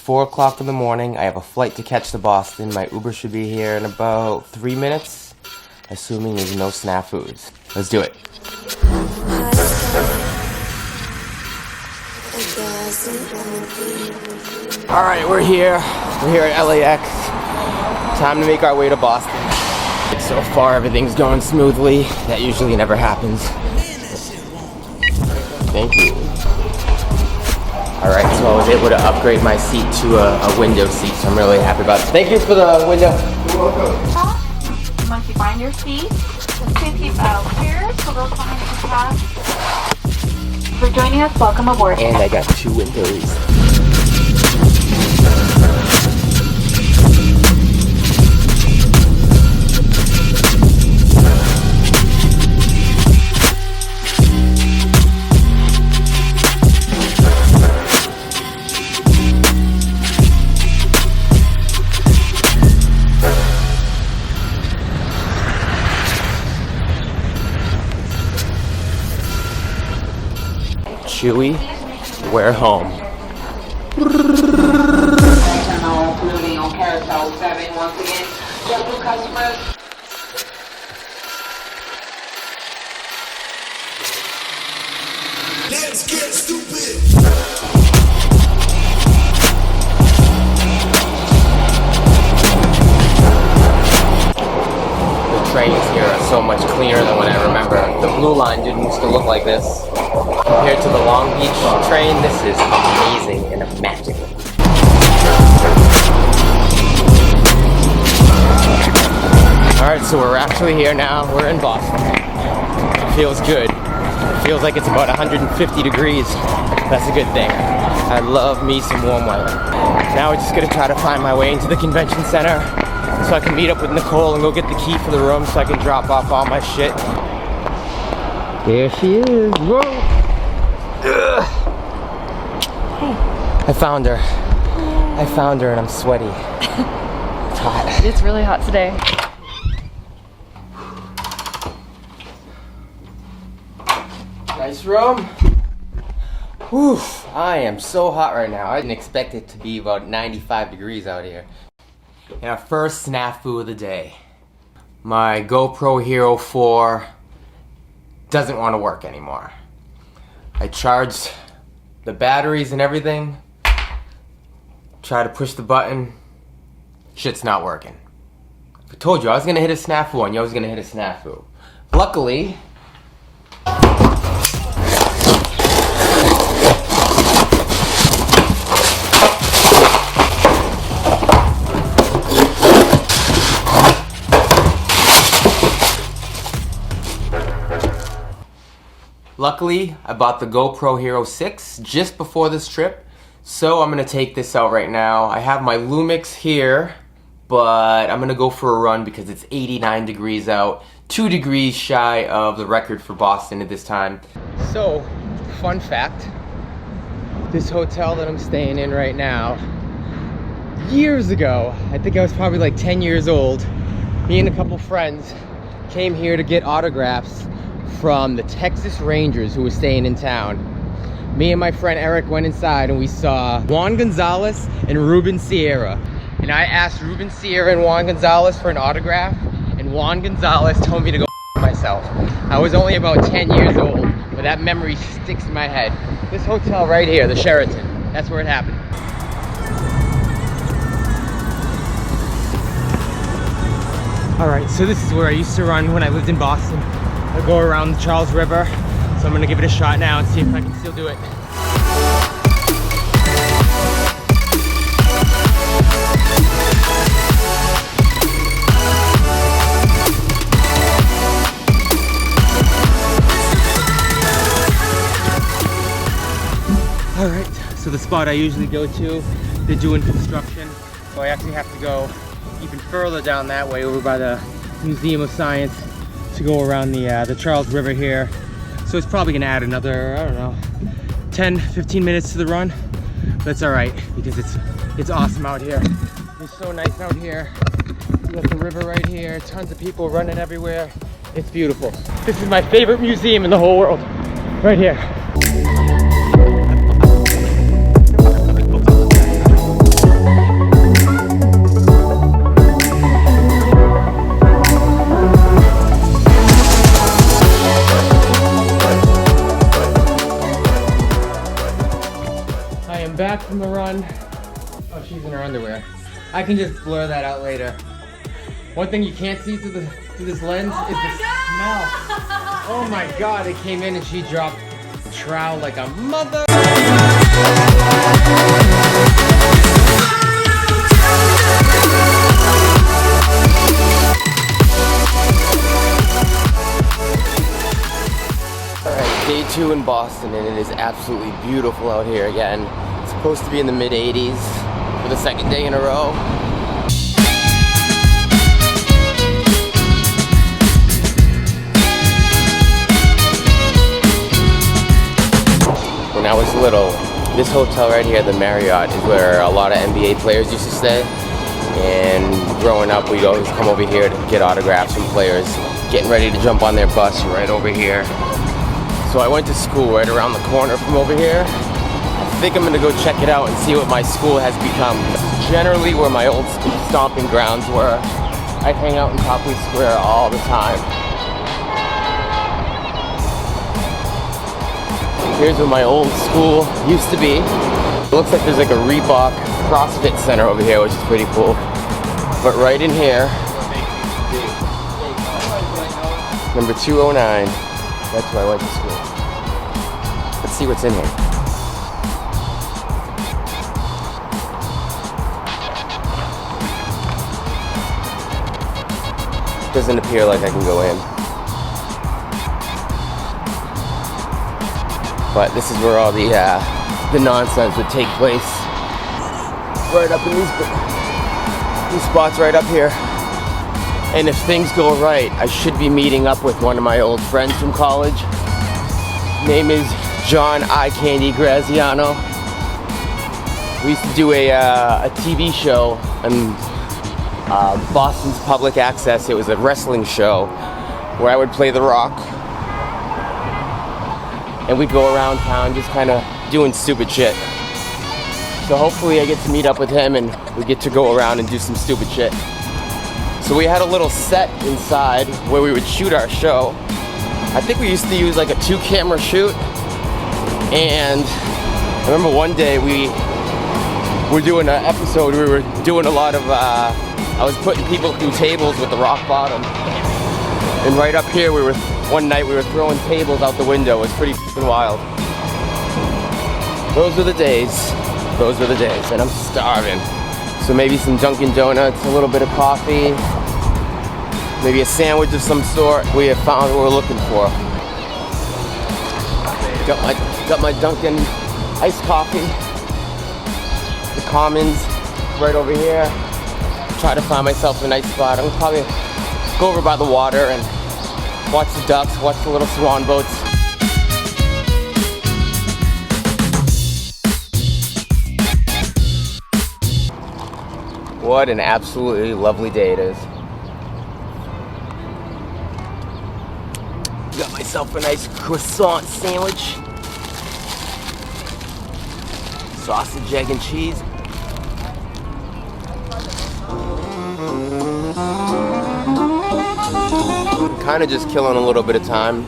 4 o'clock in the morning. I have a flight to catch to Boston. My Uber should be here in about 3 minutes, assuming there's no snafus. Let's do it. Alright, we're here. We're here at LAX. Time to make our way to Boston. So far, everything's going smoothly. That usually never happens. Thank you. Alright, so I was able to upgrade my seat to a window seat, so I'm really happy about it. Thank you for the window. You're welcome. Once you find your seat, just keep out here so those behind you pass. For joining us, welcome aboard. And I got 2 windows. Chewy, we're home. On Carousel 7 once again. JetBlue customers. Let's get stupid. The trains here are so much cleaner than when I remember. The Blue Line didn't used to look like this. Compared to the Long Beach train, this is amazing and magical. Alright, so we're actually here now. We're in Boston. It feels good. It feels like it's about 150 degrees. That's a good thing. I love me some warm weather. Now we're just gonna try to find my way into the convention center so I can meet up with Nicole and go get the key for the room so I can drop off all my shit. There she is. Whoa. Ugh. Hey. I found her. I found her and I'm sweaty. It's hot. It's really hot today. Nice room. Whew, I am so hot right now. I didn't expect it to be about 95 degrees out here. And our first snafu of the day. My GoPro Hero 4 doesn't want to work anymore. I charged the batteries and everything. Try to push the button. Shit's not working. I told you I was gonna hit a snafu and you was gonna hit a snafu. Luckily, I bought the GoPro Hero 6 just before this trip, so I'm gonna take this out right now. I have my Lumix here, but I'm gonna go for a run because it's 89 degrees out, 2 degrees shy of the record for Boston at this time. So, fun fact, this hotel that I'm staying in right now, years ago, I think I was probably like 10 years old, me and a couple friends came here to get autographs from the Texas Rangers who were staying in town. Me and my friend Eric went inside and we saw Juan Gonzalez and Ruben Sierra. And I asked Ruben Sierra and Juan Gonzalez for an autograph, and Juan Gonzalez told me to go myself. I was only about 10 years old, but that memory sticks in my head. This hotel right here, the Sheraton, that's where it happened. Alright, so this is where I used to run when I lived in Boston. I go around the Charles River, so I'm gonna give it a shot now and see if I can still do it. Alright, so the spot I usually go to, they're doing construction, so I actually have to go even further down that way over by the Museum of Science to go around the Charles River here. So it's probably gonna add another, I don't know, 10-15 minutes to the run, but it's all right because it's awesome out here. It's so nice out here. You got the river right here, tons of people running everywhere. It's beautiful. This is my favorite museum in the whole world, right here. on. Oh, she's in her underwear. I can just blur that out later. One thing you can't see through this lens is the smell. Oh my god, it came in and she dropped the trowel like a mother. Alright, day 2 in Boston, and it is absolutely beautiful out here again. It's supposed to be in the mid-80s for the second day in a row. When I was little, this hotel right here, the Marriott, is where a lot of NBA players used to stay. And growing up, we'd always come over here to get autographs from players. Getting ready to jump on their bus right over here. So I went to school right around the corner from over here. I think I'm gonna go check it out and see what my school has become. Generally where my old stomping grounds were. I'd hang out in Copley Square all the time. Here's where my old school used to be. It looks like there's like a Reebok CrossFit center over here, which is pretty cool. But right in here, number 209, that's where I went to school. Let's see what's in here. Doesn't appear like I can go in. But this is where all the nonsense would take place. Right up in these spots right up here. And if things go right, I should be meeting up with one of my old friends from college. Name is John I Candy Graziano. We used to do a TV show on Boston's Public Access. It was a wrestling show where I would play The Rock. And we'd go around town just kind of doing stupid shit. So hopefully I get to meet up with him and we get to go around and do some stupid shit. So we had a little set inside where we would shoot our show. I think we used to use like a 2-camera shoot. And I remember one day we were doing an episode, we were doing a lot of, I was putting people through tables with the rock bottom. And right up here, one night we were throwing tables out the window. It was pretty f***ing wild. Those were the days. Those were the days, and I'm starving. So maybe some Dunkin' Donuts, a little bit of coffee, maybe a sandwich of some sort. We have found what we're looking for. Got my Dunkin' iced coffee. The Commons right over here. Try to find myself a nice spot. I'm gonna probably go over by the water and watch the ducks, watch the little swan boats. What an absolutely lovely day it is. Got myself a nice croissant sandwich. Sausage, egg, and cheese. Kind of just killing a little bit of time.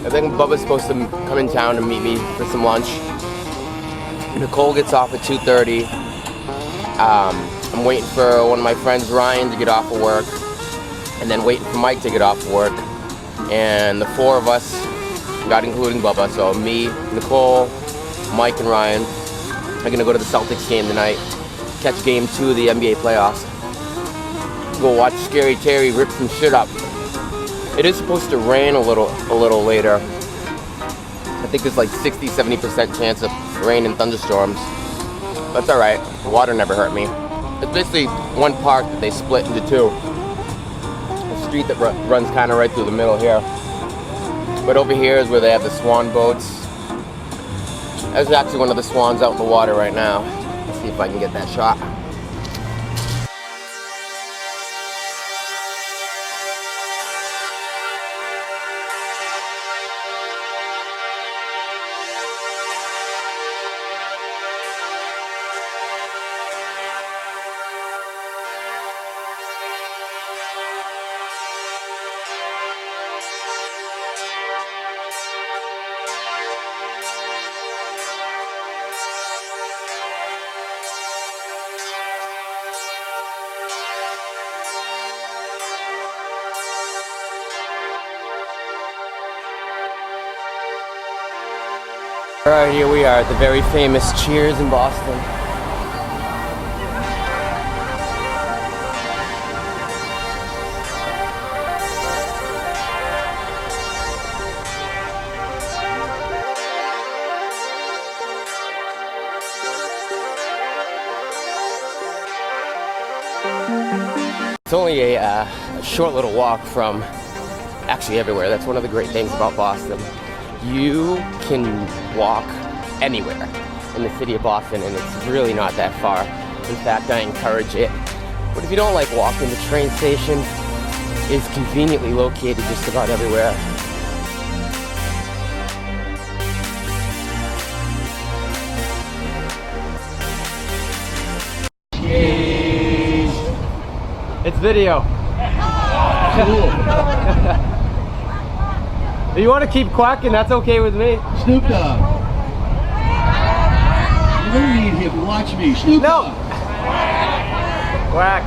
I think Bubba's supposed to come in town to meet me for some lunch. Nicole gets off at 2:30. I'm waiting for one of my friends, Ryan, to get off of work, and then waiting for Mike to get off of work. And the 4 of us, not including Bubba, so me, Nicole, Mike, and Ryan, are gonna go to the Celtics game tonight, catch game 2 of the NBA playoffs. Go watch Scary Terry rip some shit up. It is supposed to rain a little later. I think there's like 60-70% chance of rain and thunderstorms. That's alright. The water never hurt me. It's basically one park that they split into 2. A street that runs kind of right through the middle here. But over here is where they have the swan boats. There's actually one of the swans out in the water right now. Let's see if I can get that shot. Alright, here we are at the very famous Cheers in Boston. It's only a short little walk from actually everywhere. That's one of the great things about Boston. You can walk anywhere in the city of Boston and it's really not that far. In fact, I encourage it. But if you don't like walking, the train station is conveniently located just about everywhere. It's video. If you want to keep quacking, that's okay with me. Snoop Dogg. You don't need him. Watch me. Snoop Dogg. Quack.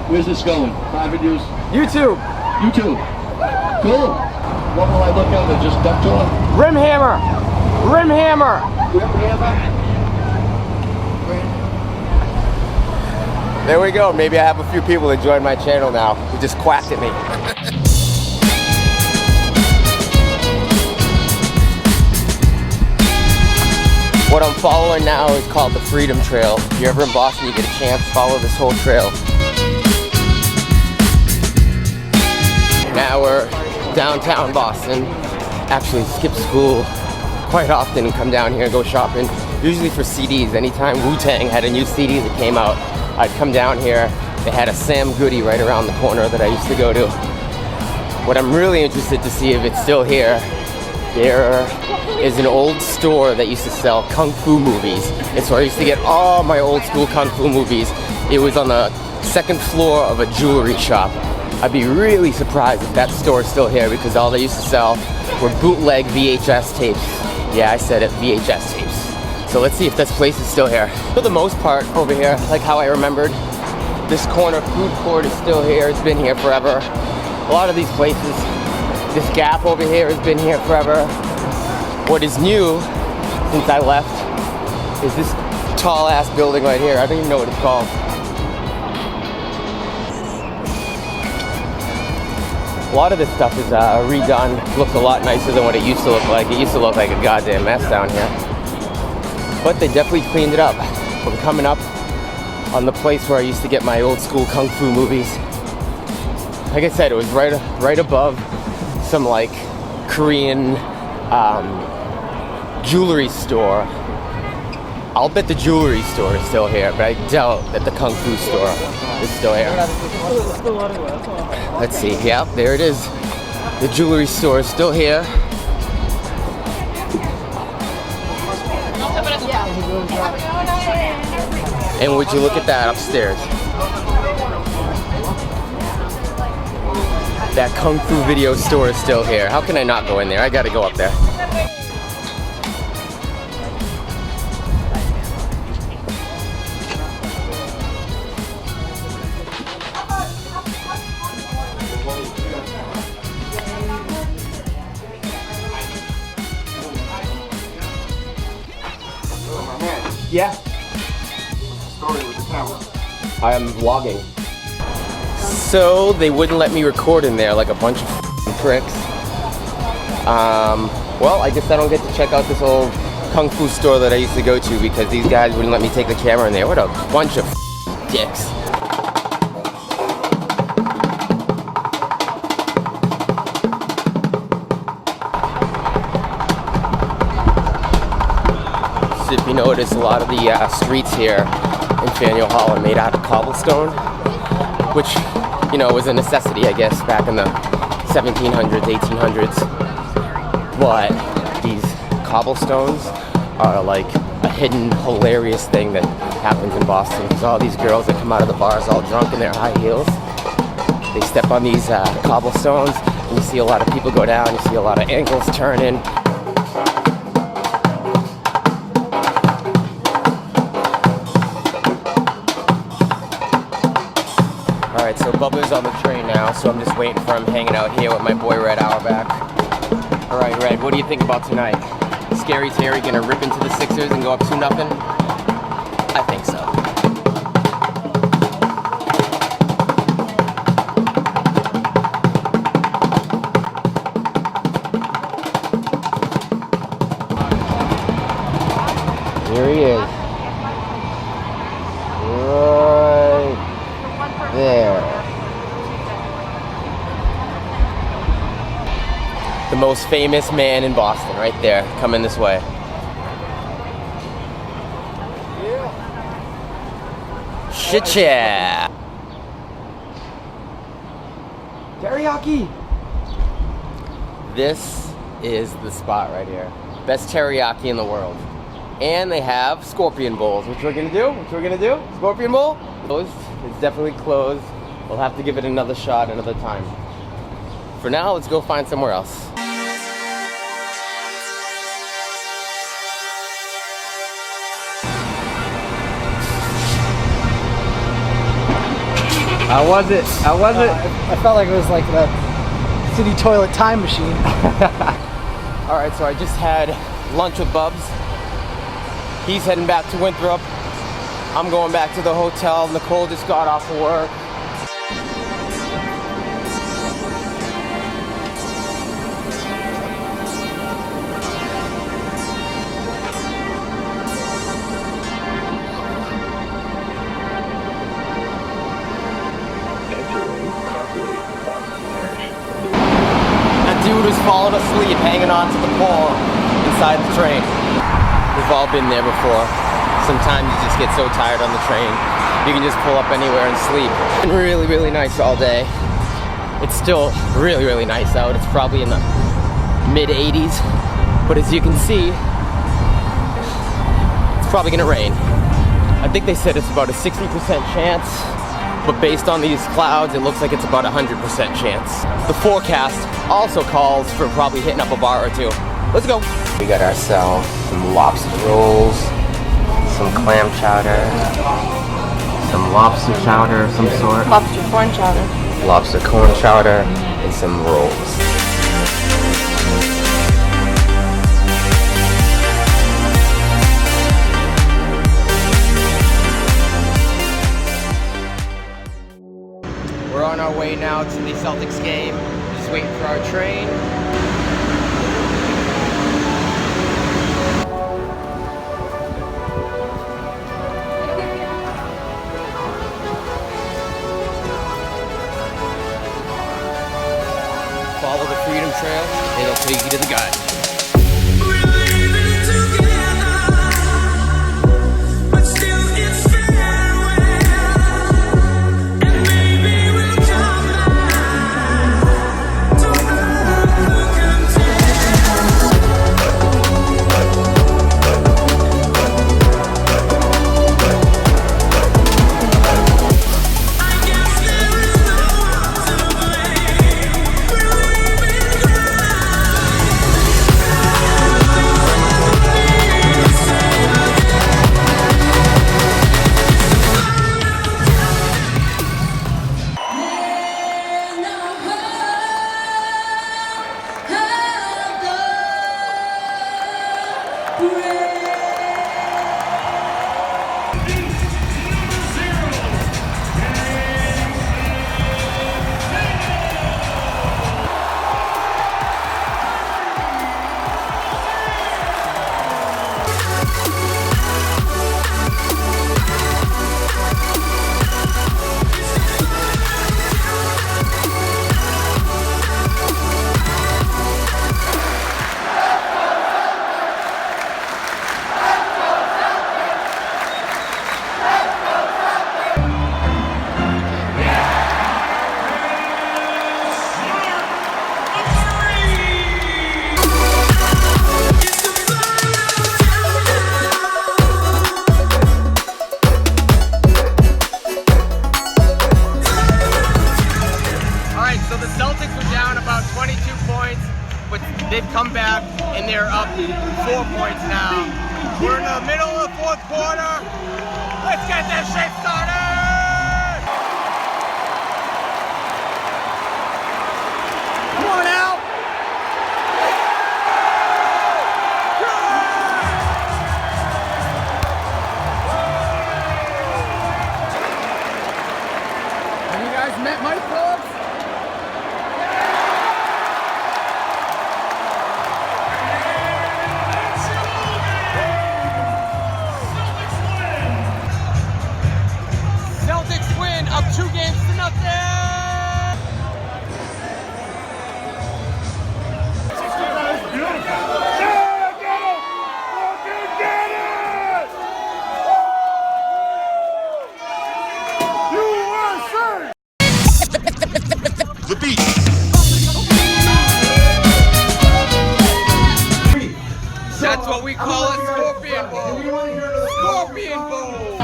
Where's this going? Private news? YouTube. YouTube. Cool. What will I look at? Just duck to him? Rim hammer. Rim hammer. Rim hammer. There we go. Maybe I have a few people that join my channel now who just quacked at me. What I'm following now is called the Freedom Trail. If you're ever in Boston, you get a chance, follow this whole trail. Now we're downtown Boston. Actually skip school quite often and come down here and go shopping. Usually for CDs. Anytime Wu-Tang had a new CD that came out, I'd come down here. They had a Sam Goody right around the corner that I used to go to. What I'm really interested to see if it's still here, there is an old store that used to sell Kung Fu movies. And so I used to get all my old school Kung Fu movies. It was on the second floor of a jewelry shop. I'd be really surprised if that store is still here because all they used to sell were bootleg VHS tapes. Yeah, I said it, VHS tapes. So let's see if this place is still here. For the most part over here, like how I remembered, this corner food court is still here. It's been here forever. A lot of these places, this Gap over here has been here forever. What is new since I left is this tall ass building right here. I don't even know what it's called. A lot of this stuff is redone. Looks a lot nicer than what it used to look like. It used to look like a goddamn mess down here. But they definitely cleaned it up. We're coming up on the place where I used to get my old school Kung Fu movies. Like I said, it was right above some like Korean jewelry store. I'll bet the jewelry store is still here, but I doubt that the Kung Fu store is still here. Let's see, yep, there it is. The jewelry store is still here. And would you look at that upstairs? That Kung Fu video store is still here. How can I not go in there? I gotta go up there. Yeah. Story with the camera. I am vlogging. So they wouldn't let me record in there like a bunch of pricks. Well, I guess I don't get to check out this old Kung Fu store that I used to go to because these guys wouldn't let me take the camera in there. What a bunch of dicks. If you notice, a lot of the streets here in Faneuil Hall are made out of cobblestone, which, you know, was a necessity, I guess, back in the 1700s, 1800s. But these cobblestones are like a hidden, hilarious thing that happens in Boston. Because all these girls that come out of the bars all drunk in their high heels, they step on these cobblestones, and you see a lot of people go down, you see a lot of ankles turning. Alright, so Bubba's on the train now, so I'm just waiting for him hanging out here with my boy Red Auerbach. Alright, Red, what do you think about tonight? Scary Terry gonna rip into the Sixers and go up 2-0? I think so. Here he is. Right there. The most famous man in Boston, right there, coming this way. Shit, yeah. Teriyaki. This is the spot right here. Best teriyaki in the world. And they have scorpion bowls. Which we're gonna do? Scorpion bowl? Closed. It's definitely closed. We'll have to give it another shot another time. For now, let's go find somewhere else. How was it? I felt like it was like the city toilet time machine. Alright, so I just had lunch with Bubs. He's heading back to Winthrop. I'm going back to the hotel. Nicole just got off of work. Dude was falling asleep, hanging onto the pole inside the train. We've all been there before. Sometimes you just get so tired on the train, you can just pull up anywhere and sleep. It's been really, really nice all day. It's still really, really nice out. It's probably in the mid-80s, but as you can see, it's probably gonna rain. I think they said it's about a 60% chance. But based on these clouds, it looks like it's about 100% chance. The forecast also calls for probably hitting up a bar or two. Let's go. We got ourselves some lobster rolls, some clam chowder, some lobster chowder of some sort. Lobster corn chowder. Lobster corn chowder, and some rolls. We're on our way now to the Celtics game. Just waiting for our train. Follow the Freedom Trail, it'll take you to the garden. They've come back and they're up 4 points now. We're in the middle of the fourth quarter. Let's get this shit started! Come on out! Go! guys met Mike Phillips? Celtics win up 2-0. The beat. That's what we call a scorpion bowl. Scorpion bowl.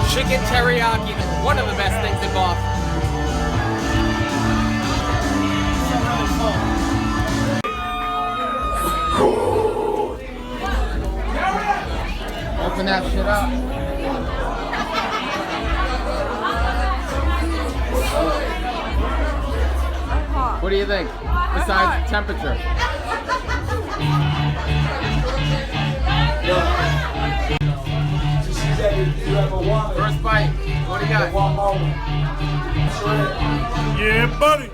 Chicken teriyaki, one of the best things in Boston. Open that shit up. What do you think? Besides temperature. First bite. What do you got? Yeah, buddy.